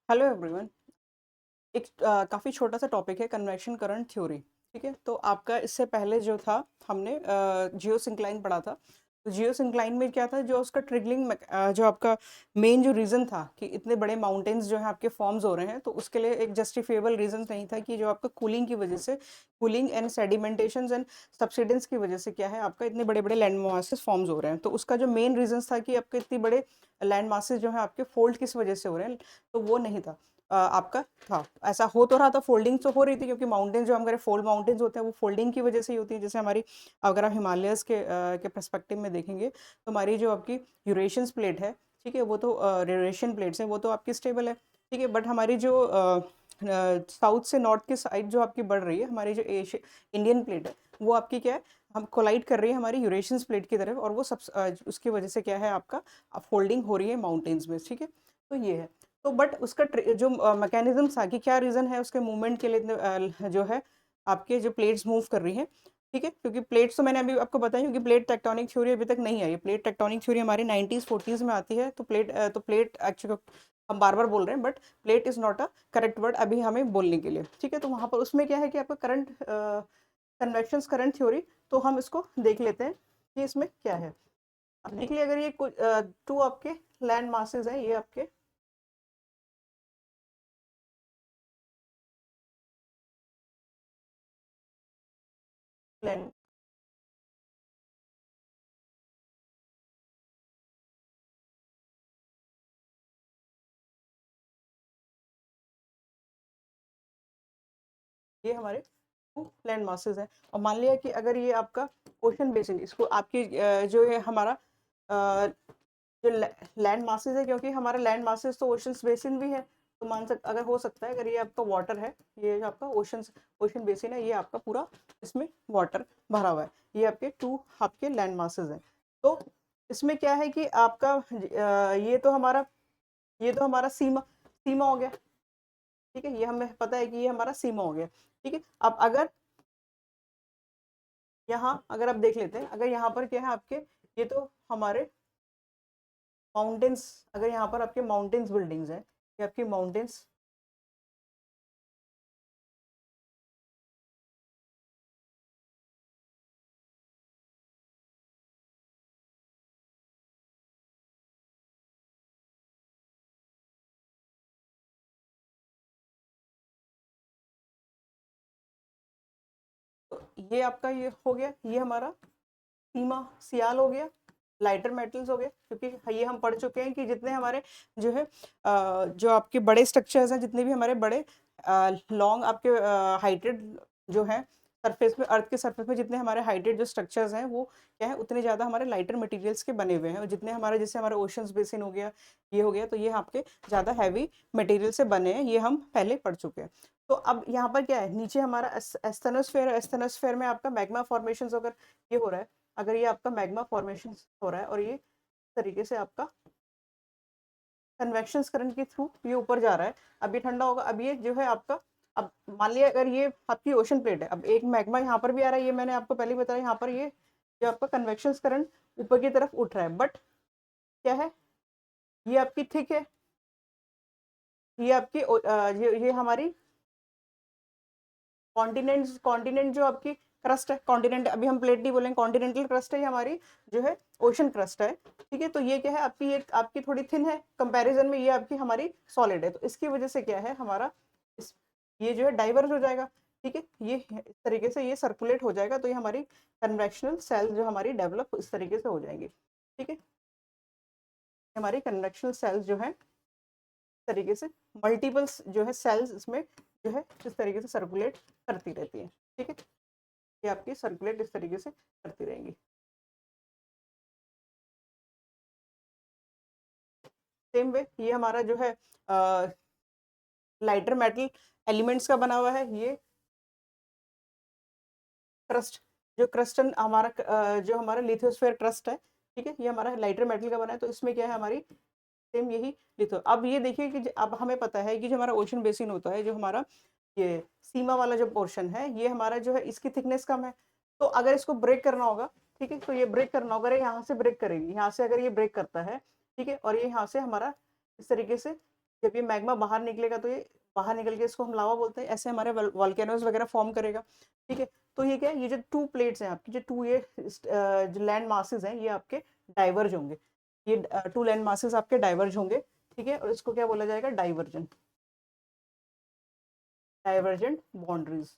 Hello everyone. एक काफ़ी छोटा सा टॉपिक है कन्वेक्शन करंट थ्योरी। ठीक है, तो आपका इससे पहले जो था हमने जियो सिंक्लाइन पढ़ा था। तो जियो सिंक्लाइन में क्या था, जो उसका ट्रिगलिंग जो आपका मेन जो रीज़न था कि इतने बड़े माउंटेन्स जो है आपके फॉर्म्स हो रहे हैं, तो उसके लिए एक जस्टिफिएबल रीज़न नहीं था कि जो आपका कूलिंग की वजह से, cooling and sedimentation and subsidence की वजह से क्या है आपका इतने बड़े बड़े लैंड मासेस फॉर्म्स हो रहे हैं। तो उसका जो मेन रीज़न था कि आपके इतने बड़े लैंड मासेस जो है आपके फोल्ड किस वजह से हो रहे हैं, तो वो नहीं था। आपका था ऐसा हो तो रहा था, फोल्डिंग तो हो रही थी क्योंकि माउंटेन जो हमारे फोल्ड माउंटेन्स होते हैं वो फोल्डिंग की वजह से ही होती है। जैसे हमारी, अगर आप हिमालयस के पर्सपेक्टिव में देखेंगे तो हमारी जो आपकी यूरेशियन प्लेट है, ठीक है, वो तो यूरेशियन प्लेट्स हैं, वो तो आपकी स्टेबल है। ठीक है, बट हमारी जो साउथ से नॉर्थ की साइड जो आपकी बढ़ रही है, हमारी जो इंडियन प्लेट है, वो आपकी क्या है, हम कोलाइड कर रही है हमारी यूरेशियन प्लेट की तरफ, और वो सब उसकी वजह से क्या है आपका फोल्डिंग हो रही है माउंटेन्स में। ठीक है, तो ये है। तो बट उसका जो मैकेनिज्म था कि क्या रीज़न है उसके मूवमेंट के लिए जो है आपके जो प्लेट्स मूव कर रही हैं। ठीक है, क्योंकि प्लेट्स तो मैंने अभी आपको बताया, क्योंकि प्लेट टेक्टोनिक थ्योरी अभी तक नहीं आई। प्लेट टेक्टोनिक थ्योरी हमारी 90s 40s में आती है। तो प्लेट एक्चुअली हम बार बार बोल रहे हैं, but plate is not a correct word अभी हमें बोलने के लिए। ठीक है, तो वहाँ पर उसमें क्या है कि आपका करंट कन्वेक्शंस करंट थ्योरी, तो हम इसको देख लेते हैं कि इसमें क्या है। अब देख लिया, अगर ये कुछ टू आपके लैंड मासेस हैं, ये आपके लैंड, ये हमारे लैंड मासेस हैं। और मान लिया कि अगर ये आपका ओशन बेसिन, इसको आपकी जो है हमारा जो लैंड मासेस है, क्योंकि हमारा लैंड मासेस तो ओशन बेसिन भी है, तो अगर हो सकता है, अगर ये आपका वाटर है, ये जो आपका ओशन बेसिन है, ये आपका पूरा इसमें वाटर भरा हुआ है, ये आपके लैंड मासेस हैं। तो इसमें क्या है कि आपका ये तो हमारा सीमा सीमा हो गया। ठीक है, ये हमें पता है कि ये हमारा सीमा हो गया। ठीक है, अब अगर आप देख लेते हैं, अगर यहाँ पर क्या है आपके, ये तो हमारे माउंटेन्स, अगर यहाँ पर आपके माउंटेन्स बिल्डिंग्स हैं, ये आपकी माउंटेन्स, तो ये आपका ये हो गया, ये हमारा सीमा सियाल हो गया, लाइटर मेटल्स हो गए, क्योंकि ये हम पढ़ चुके हैं कि जितने हमारे जो है जो आपके बड़े स्ट्रक्चर्स हैं, जितने भी हमारे बड़े लॉन्ग आपके हाइटेड जो है सरफेस में, अर्थ के सरफेस में जितने हमारे हाइटेड जो स्ट्रक्चर्स हैं, वो क्या है, उतने ज़्यादा हमारे लाइटर मटेरियल्स के बने हुए हैं। और जितने हमारे, जैसे हमारे ओशंस बेसिन हो गया, ये हो गया, तो ये आपके ज़्यादा हैवी मटेरियल से बने हैं, ये हम पहले पढ़ चुके हैं। तो अब यहाँ पर क्या है, नीचे हमारा एस्थेनोस्फेयर है, एस्थेनोस्फेयर में आपका मैग्मा फॉर्मेशन अगर ये हो रहा है, अगर ये आपका मैग्मा फॉर्मेशन हो रहा है, और ये तरीके से आपका कन्वेक्शन करंट के थ्रू ये ऊपर जा रहा है, अब ये ठंडा होगा। अब ये जो है आपका, अब मान लिया अगर ये आपकी ओशन प्लेट है, अब एक मैग्मा यहाँ पर भी आ रहा है, ये मैंने आपको पहले ही बताया, यहाँ पर ये जो आपका कन्वेक्शन करंट ऊपर की तरफ उठ रहा है, बट क्या है, ये आपकी थिक है, ये आपकी ये हमारी कॉन्टिनेंट जो आपकी क्रस्ट है, कॉन्टिनेंट, अभी हम प्लेट नहीं बोलेंगे, कॉन्टिनेंटल क्रस्ट है ये हमारी, जो है ओशन क्रस्ट है। ठीक है, तो ये क्या है आपकी, ये आपकी थोड़ी थिन है कंपैरिजन में, ये आपकी हमारी सॉलिड है, तो इसकी वजह से क्या है हमारा ये जो है डाइवर्ज हो जाएगा। ठीक है, ये इस तरीके से ये सर्कुलेट हो जाएगा, तो ये हमारी कन्वेक्शनल सेल्स जो हमारी डेवलप इस तरीके से हो जाएंगी। ठीक है, हमारी कन्वेक्शनल सेल्स जो है तरीके से मल्टीपल्स जो है सेल्स इसमें जो है इस तरीके से सर्कुलेट करती रहती है। ठीक है, ये आपकी सर्कुलेट इस तरीके से करती रहेंगी। सेम वे ये हमारा जो है लाइटर मेटल एलिमेंट्स का बना हुआ है, ये क्रस्ट, जो क्रस्टन हमारा जो हमारा लिथोस्फेयर क्रस्ट है। ठीक है, ये हमारा लाइटर मेटल का बना है, तो इसमें क्या है हमारी सेम यही लिथो। अब ये देखिए कि अब हमें पता है कि जो हमारा ओशन बेसिन होता है, जो हमारा ये सीमा वाला जो पोर्शन है, ये हमारा जो है इसकी थिकनेस कम है। तो अगर इसको ब्रेक करना होगा, ठीक है, तो ये ब्रेक करना होगा, यहाँ से ब्रेक करेगी, यहाँ से अगर ये ब्रेक करता है, ठीक है, और ये यहाँ से हमारा इस तरीके से जब ये मैग्मा बाहर निकलेगा तो ये बाहर निकल के इसको हम लावा बोलते हैं, ऐसे हमारे वॉल्केनोज वगैरह फॉर्म करेगा। ठीक है, तो ये क्या है, ये जो 2 प्लेट्स हैं आपकी, जो 2 ये जो लैंड मासेस हैं, ये आपके डाइवर्ज होंगे। ये 2 लैंड मासेस आपके डाइवर्ज होंगे। ठीक है, और इसको क्या बोला जाएगा, डाइवर्जेंट, डाइवर्जेंट बाउंड्रीज।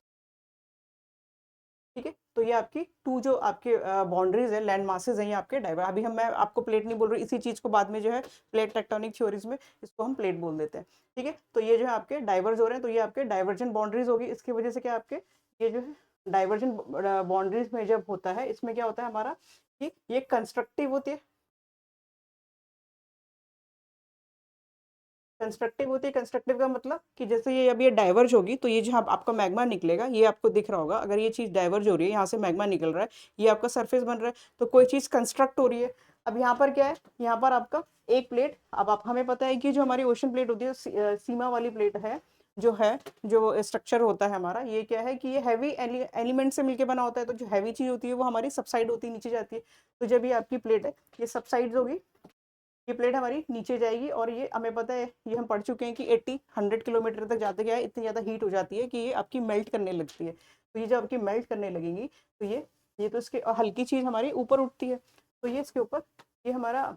ठीक है, तो ये आपकी 2 जो आपके बाउंड्रीज है, लैंड मासेस हैं, ये आपके डाइवर। अभी मैं आपको प्लेट नहीं बोल रही, इसी चीज को बाद में जो है प्लेट टेक्टोनिक थ्योरीज में इसको हम प्लेट बोल देते हैं। ठीक है, तो ये जो है आपके डाइवर्ज हो रहे हैं, तो ये आपके डाइवर्जेंट बाउंड्रीज होगी। इसकी वजह से क्या आपके ये जो है डाइवर्जेंट बाउंड्रीज में जब होता है, इसमें क्या होता है हमारा कि ये कंस्ट्रक्टिव होती है, कंस्ट्रक्टिव होती है। कंस्ट्रक्टिव का मतलब कि जैसे ये अब ये डाइवर्ज होगी, तो ये जहाँ आपका मैग्मा निकलेगा, ये आपको दिख रहा होगा, अगर ये चीज़ डाइवर्ज हो रही है, यहाँ से मैग्मा निकल रहा है, ये आपका सरफेस बन रहा है, तो कोई चीज़ कंस्ट्रक्ट हो रही है। अब यहाँ पर क्या है, यहाँ पर आपका एक प्लेट, अब आप हमें पता है कि जो हमारी ओशन प्लेट होती है, सीमा वाली प्लेट है, जो स्ट्रक्चर होता है हमारा, ये क्या है कि ये हैवी एलिमेंट से मिलकर बना होता है। तो जो हैवी चीज़ होती है वो हमारी सबसाइड होती है, नीचे जाती है। तो जब ये आपकी प्लेट है, ये सबसाइड होगी, ये प्लेट हमारी नीचे जाएगी, और ये हमें पता है, ये हम पढ़ चुके हैं कि 80-100 किलोमीटर तक जाते क्या है, इतनी ज़्यादा हीट हो जाती है कि ये आपकी मेल्ट करने लगती है। तो ये जब आपकी मेल्ट करने लगेंगी, तो ये तो इसके हल्की चीज़ हमारी ऊपर उठती है, तो ये इसके ऊपर ये हमारा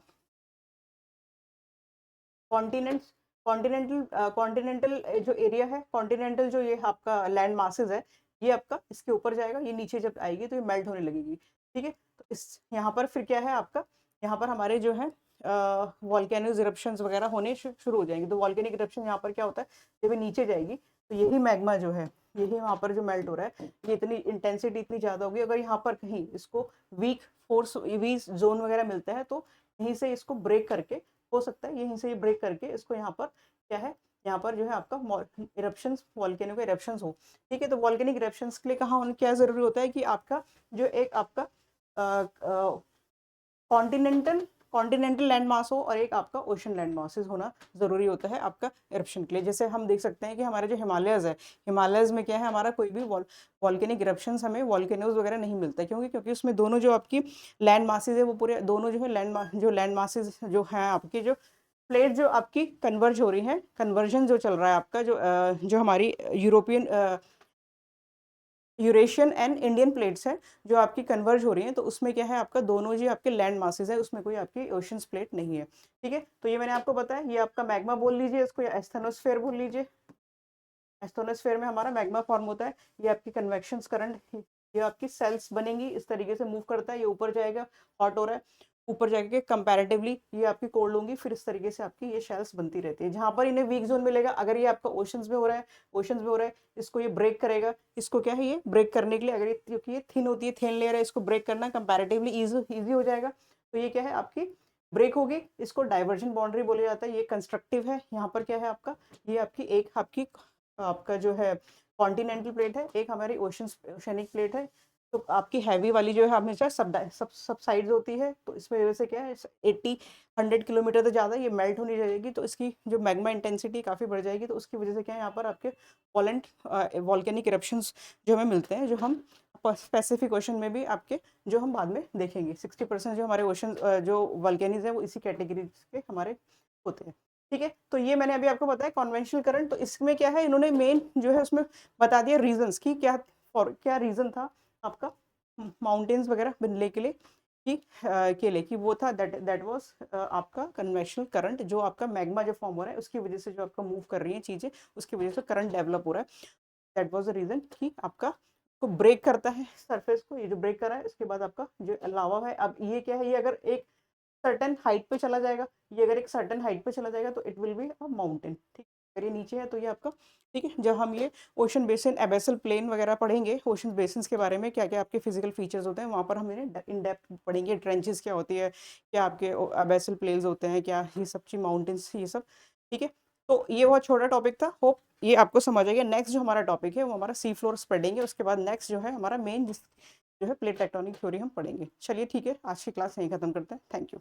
कॉन्टिनेंट कॉन्टिनेंटल जो एरिया है, कॉन्टिनेंटल जो ये आपका लैंड मासेस है, ये आपका इसके ऊपर जाएगा, ये नीचे जब आएगी तो ये मेल्ट होने लगेगी। ठीक है, तो इस यहाँ पर फिर क्या है आपका, यहाँ पर हमारे जो है वॉल्केनोज इरप्शंस वगैरह होने शुरू हो जाएंगे। तो वॉल्केनिक इरप्शन यहाँ पर क्या होता है, जब ये नीचे जाएगी, तो यही मैग्मा जो है, यही वहाँ पर जो मेल्ट हो रहा है, ये इतनी इंटेंसिटी इतनी ज़्यादा होगी, अगर यहाँ पर कहीं इसको वीक फोर्स, वीक जोन वगैरह मिलता है, तो यहीं से इसको ब्रेक करके हो सकता है, यहीं से ये ब्रेक करके इसको यहाँ पर क्या है, यहाँ पर जो है आपका इरप्शंस, वॉल्केनो के इरप्शंस हो। ठीक है, तो वॉल्केनिक इरप्शंस के लिए कहाँ होने क्या जरूरी होता है कि आपका जो एक आपका कॉन्टिनेंटल कॉन्टिनेंटल लैंड मास हो और एक आपका ओशन लैंड मासेस होना जरूरी होता है आपका इरप्शन के लिए। जैसे हम देख सकते हैं कि हमारे जो हिमालयज है, हिमालयज में क्या है, हमारा कोई भी वॉल्केनिक इरप्शंस हमें वॉल्केनोज वगैरह नहीं मिलता, क्योंकि उसमें दोनों जो आपकी लैंड मासेज है, वो पूरे दोनों जो है लैंड मासेज जो है आपकी, जो प्लेट जो आपकी कन्वर्ज हो रही है, कन्वर्जन जो चल रहा है आपका, जो हमारी यूरेशियन एंड इंडियन प्लेट्स हैं, जो आपकी कन्वर्ज हो रही हैं, तो उसमें क्या है आपका दोनों जी आपके लैंड मासेस है, उसमें कोई आपकी ओशंस प्लेट नहीं है। ठीक है, तो ये मैंने आपको बताया, ये आपका मैग्मा बोल लीजिए, इसको या एस्थेनोस्फेयर बोल लीजिए। एस्थेनोस्फेयर में हमारा मैग्मा फॉर्म होता है, ये आपकी कन्वेक्शन करंट, ये आपकी सेल्स बनेंगी, इस तरीके से मूव करता है, ये ऊपर जाएगा, हॉट हो रहा है, ऊपर जाके कंपैरेटिवली ये आपकी कोल्ड होंगी, फिर इस तरीके से आपकी ये शेल्स बनती रहती है। जहां पर इन्हें वीक जोन मिलेगा, अगर ये आपका ओशंस में हो रहा है, ओशंस में हो रहा है, इसको ये ब्रेक करेगा। इसको क्या है, ये ब्रेक करने के लिए, अगर ये क्योंकि ये थिन होती है, थिन लेयर है, इसको ब्रेक करना कंपैरेटिवली इजी हो जाएगा। तो ये क्या है आपकी ब्रेक होगी, इसको डाइवर्जन बाउंड्री बोला जाता है, ये कंस्ट्रक्टिव है। यहाँ पर क्या है आपका, ये आपकी आपका जो है कॉन्टिनेंटल प्लेट है, एक हमारी ओशनिक प्लेट है। तो आपकी हैवी वाली जो है हमेशा सब साइड्स होती है, तो इसमें वजह से क्या है 80-100 किलोमीटर से ज़्यादा ये मेल्ट होनी रहेगी, तो इसकी जो मैग्मा इंटेंसिटी काफ़ी बढ़ जाएगी। तो उसकी वजह से क्या है, यहाँ पर आपके वॉल्केनिक इरप्शंस जो हमें मिलते हैं, जो हम पैसिफिक ओशन में भी आपके जो हम बाद में देखेंगे। 60% जो हमारे ओशन जो वॉल्केनीज है, वो इसी कैटेगरी के हमारे होते हैं। ठीक है, तो ये मैंने अभी आपको बताया कॉन्वेंशनल करंट। तो इसमें क्या है, इन्होंने मेन जो है उसमें बता दिया रीजंस की क्या रीजन था आपका माउंटेन्स वगैरह बनने के लिए, कि वो था दैट वाज आपका कन्वेंशनल करंट, जो आपका मैग्मा जो फॉर्म हो रहा है उसकी वजह से, जो आपका मूव कर रही है चीजें, उसकी वजह से करंट डेवलप हो रहा है। दैट वाज द रीजन कि आपका को ब्रेक करता है सरफेस को, ये जो ब्रेक कर रहा है, इसके बाद आपका जो लावा है, अब ये क्या है, ये अगर एक सर्टेन हाइट पे चला जाएगा, ये अगर एक सर्टेन हाइट पे चला जाएगा, तो it will be a mountain. ठीक, अगर ये नीचे है तो ये आपका, ठीक है। जब हम ये ओशन बेसिन, एबेसल प्लेन वगैरह पढ़ेंगे, ओशन बेसिन के बारे में क्या क्या आपके फिजिकल फीचर्स होते हैं, वहाँ पर हम इन्हें इन डेप्थ पढ़ेंगे। ट्रेंचेस क्या होती है, क्या आपके एबेसल प्लेन्स होते हैं, क्या ये सब चीज, माउंटेन्स, ये सब। ठीक है, तो ये बहुत छोटा टॉपिक था, होप ये आपको समझ आ गया। नेक्स्ट जो हमारा टॉपिक है वो हमारा सी फ्लोर पढ़ेंगे, उसके बाद नेक्स्ट जो है हमारा मेन जो है प्लेट टेक्टोनिक थ्योरी हम पढ़ेंगे। चलिए ठीक है, आज की क्लास यहीं खत्म करते हैं। Thank you.